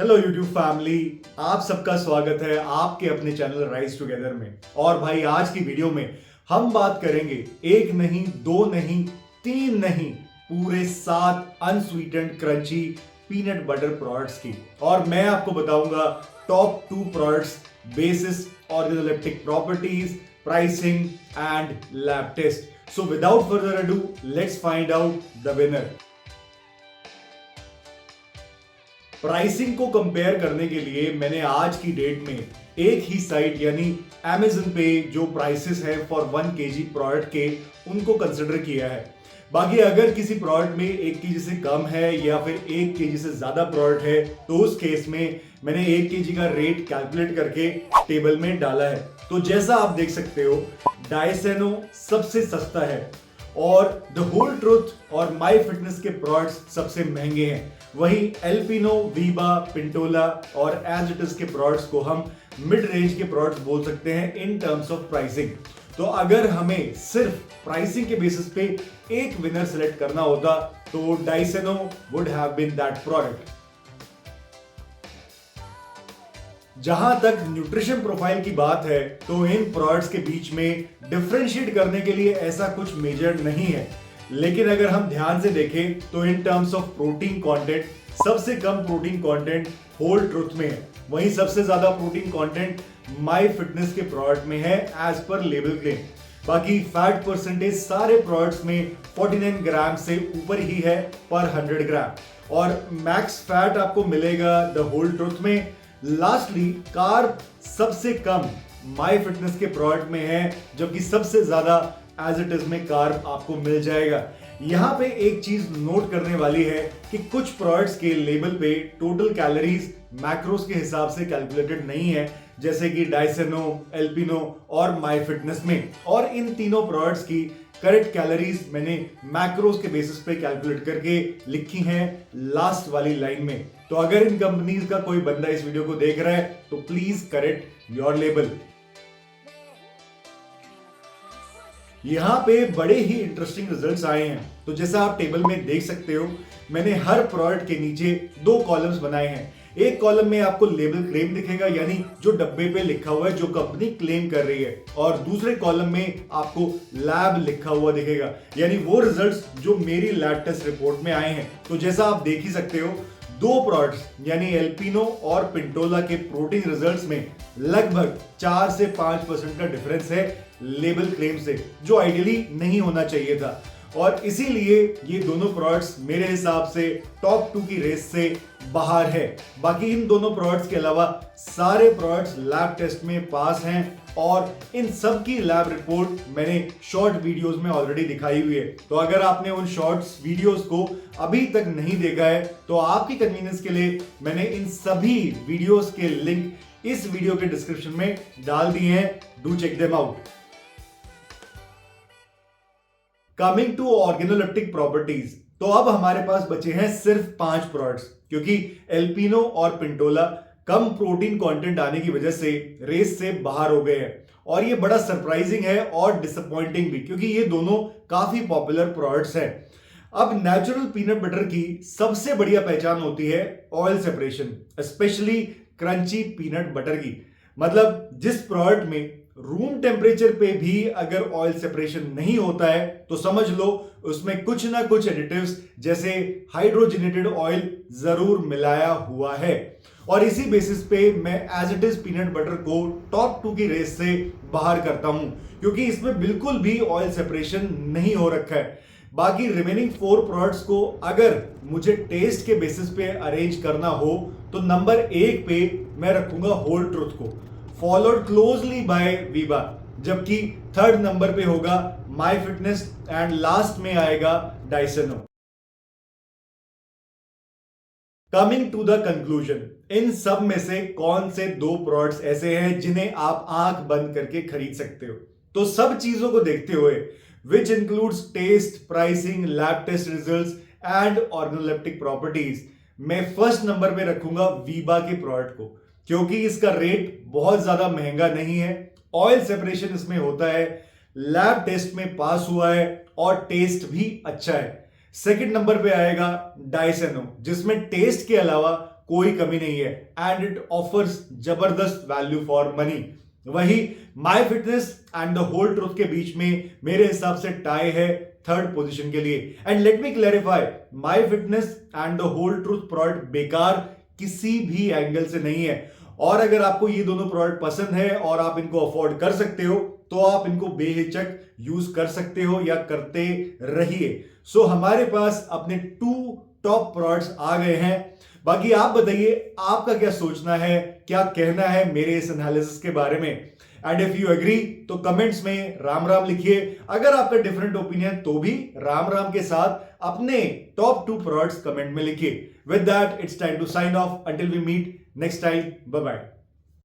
Hello YouTube family, आप सबका स्वागत है आपके अपने चैनल राइज टुगेदर में। और भाई आज की वीडियो में हम बात करेंगे एक नहीं, दो नहीं, तीन नहीं, पूरे 7 unsweetened crunchy peanut butter products की। और मैं आपको बताऊंगा top 2 products, basis, organoleptic properties, pricing and lab test. So without further ado, let's find out the winner. Pricing को कंपेयर करने के लिए मैंने आज की डेट में एक ही साइट यानी Amazon पे जो प्राइसेस है फॉर 1 kg प्रोडक्ट के, उनको कंसिडर किया है। बाकी अगर किसी प्रोडक्ट में 1 kg से कम है या फिर 1 kg से ज्यादा प्रोडक्ट है तो उस केस में मैंने 1 kg का रेट कैलकुलेट करके टेबल में डाला है। तो जैसा आप देख सकते हो, डाइसेनो सबसे सस्ता है और द होल ट्रुथ और माई फिटनेस के प्रोडक्ट्स सबसे महंगे हैं। वहीं एल्पिनो, वीबा, पिंटोला और एज इट इज के प्रोडक्ट्स को हम मिड रेंज के प्रोडक्ट्स बोल सकते हैं इन टर्म्स ऑफ प्राइसिंग। तो अगर हमें सिर्फ प्राइसिंग के बेसिस पे एक विनर सेलेक्ट करना होता तो डाइसेनो would have been that product. जहां तक न्यूट्रिशन प्रोफाइल की बात है तो इन प्रोडक्ट्स के बीच में डिफरेंशिएट करने के लिए ऐसा कुछ मेजर नहीं है, लेकिन अगर हम ध्यान से देखें तो in terms of protein content सबसे कम प्रोटीन कंटेंट होल ट्रुथ में है, वहीं सबसे ज्यादा प्रोटीन कंटेंट माई फिटनेस के प्रोडक्ट में है एज पर लेबल क्लेम। बाकी फैट परसेंटेज सारे प्रोडक्ट्स में 49 ग्राम से ऊपर ही है पर 100 ग्राम और मैक्स फैट आपको मिलेगा द होल ट्रुथ में। लास्टली कार्ब सबसे कम माई फिटनेस के प्रोडक्ट में है, जबकि सबसे ज्यादा एज इट इज में कार्ब आपको मिल जाएगा। यहां पे एक चीज नोट करने वाली है कि कुछ प्रोडक्ट्स के लेबल पे टोटल कैलोरीज मैक्रोस के हिसाब से कैलकुलेटेड नहीं है, जैसे कि डाइसेनो, एल्पिनो और माई फिटनेस में। और इन तीनों प्रोडक्ट्स की करेक्ट कैलोरीज मैंने मैक्रोस के बेसिस पे कैलकुलेट करके लिखी हैं लास्ट वाली लाइन में। तो अगर इन कंपनीज का कोई बंदा इस वीडियो को देख रहा है तो प्लीज करेक्ट योर लेबल। यहां पे बड़े ही इंटरेस्टिंग रिजल्ट्स आए हैं। तो जैसा आप टेबल में देख सकते हो, मैंने हर प्रोडक्ट के नीचे 2 कॉलम्स बनाए हैं। एक कॉलम में आपको लेबल क्लेम दिखेगा, यानी जो डब्बे पे लिखा हुआ है जो कंपनी क्लेम कर रही है, और दूसरे कॉलम में आपको लैब लिखा हुआ दिखेगा, यानी वो रिजल्ट्स जो मेरी लैब टेस्ट रिपोर्ट में आए हैं। तो जैसा आप देख ही सकते हो, 2 प्रोडक्ट्स यानी एल्पिनो और पिंटोला के प्रोटीन रिजल्ट्स में लगभग 4 से 5% का डिफरेंस है लेबल क्लेम से, जो आइडियली नहीं होना चाहिए था। और इसीलिए ये दोनों प्रोडक्ट्स मेरे हिसाब से टॉप 2 की रेस से बाहर है। बाकी इन दोनों प्रोडक्ट्स के अलावा सारे प्रोडक्ट्स लैब टेस्ट में पास हैं और इन सब की लैब रिपोर्ट मैंने शॉर्ट वीडियोस में ऑलरेडी दिखाई हुई है। तो अगर आपने उन शॉर्ट्स वीडियोस को अभी तक नहीं देखा है तो आपकी कन्वीनियंस के लिए मैंने इन सभी वीडियोस के लिंक इस वीडियो के डिस्क्रिप्शन में डाल दिए हैं, do check them out. Coming to organoleptic properties, तो अब हमारे पास बचे हैं सिर्फ 5 प्रोडक्ट्स, क्योंकि एल्पिनो और पिंटोला कम प्रोटीन कंटेंट आने की वजह से रेस से बाहर हो गए हैं। और ये बड़ा सरप्राइजिंग है और डिसअपॉइंटिंग भी, क्योंकि ये दोनों काफी पॉपुलर प्रोडक्ट्स हैं। अब नेचुरल पीनट बटर की सबसे बढ़िया पहचान होती है oil separation, specially crunchy peanut butter की। मतलब जिस प्रोडक्ट में रूम टेम्परेचर पे भी अगर ऑयल सेपरेशन नहीं होता है तो समझ लो उसमें कुछ ना कुछ एडिटिव्स जैसे हाइड्रोजनेटेड ऑयल जरूर मिलाया हुआ है। और इसी बेसिस पे मैं as it is peanut butter को टॉप 2 की रेस से बाहर करता हूं, क्योंकि इसमें बिल्कुल भी ऑयल सेपरेशन नहीं हो रखा है। बाकी रिमेनिंग 4 प्रोडक्ट्स को अगर मुझे टेस्ट के बेसिस पे अरेंज करना हो तो नंबर 1 पे मैं रखूंगा होल ट्रुथ को, फॉलोड क्लोजली बाय वीबा, जबकि 3rd नंबर पे होगा माई फिटनेस एंड लास्ट में आएगा डाइसेनो। कमिंग टू द कंक्लूजन, इन सब में से कौन से 2 प्रोडक्ट्स ऐसे हैं जिन्हें आप आंख बंद करके खरीद सकते हो? तो सब चीजों को देखते हुए, which includes taste, pricing, lab test results and organoleptic properties, मैं 1st नंबर पे रखूंगा वीबा के प्रोडक्ट को, क्योंकि इसका रेट बहुत ज्यादा महंगा नहीं है, ऑयल सेपरेशन इसमें होता है, लैब टेस्ट में पास हुआ है और टेस्ट भी अच्छा है। सेकंड नंबर पे आएगा डाइसेनो, जिसमें टेस्ट के अलावा कोई कमी नहीं है एंड इट ऑफर्स जबरदस्त वैल्यू फॉर मनी। वही My Fitness and The Whole Truth के बीच में मेरे हिसाब से टाई है थर्ड पोजीशन के लिए। And let me clarify, My Fitness and The Whole Truth product बेकार किसी भी एंगल से नहीं है। और अगर आपको ये दोनों प्रोडक्ट पसंद है और आप इनको अफोर्ड कर सकते हो तो आप इनको बेहिचक यूज कर सकते हो या करते रहिए। सो हमारे पास अपने 2 टॉप प्रोडक्ट्स आ गए हैं। बाकी आप बताइए आपका क्या सोचना है, क्या कहना है मेरे इस एनालिसिस के बारे में। एंड इफ यू एग्री तो कमेंट्स में राम राम लिखिए। अगर आपका डिफरेंट ओपिनियन तो भी राम राम के साथ अपने टॉप 2 प्रोडक्ट्स कमेंट में लिखिए। With that it's time to sign off. Until we meet next time, bye bye.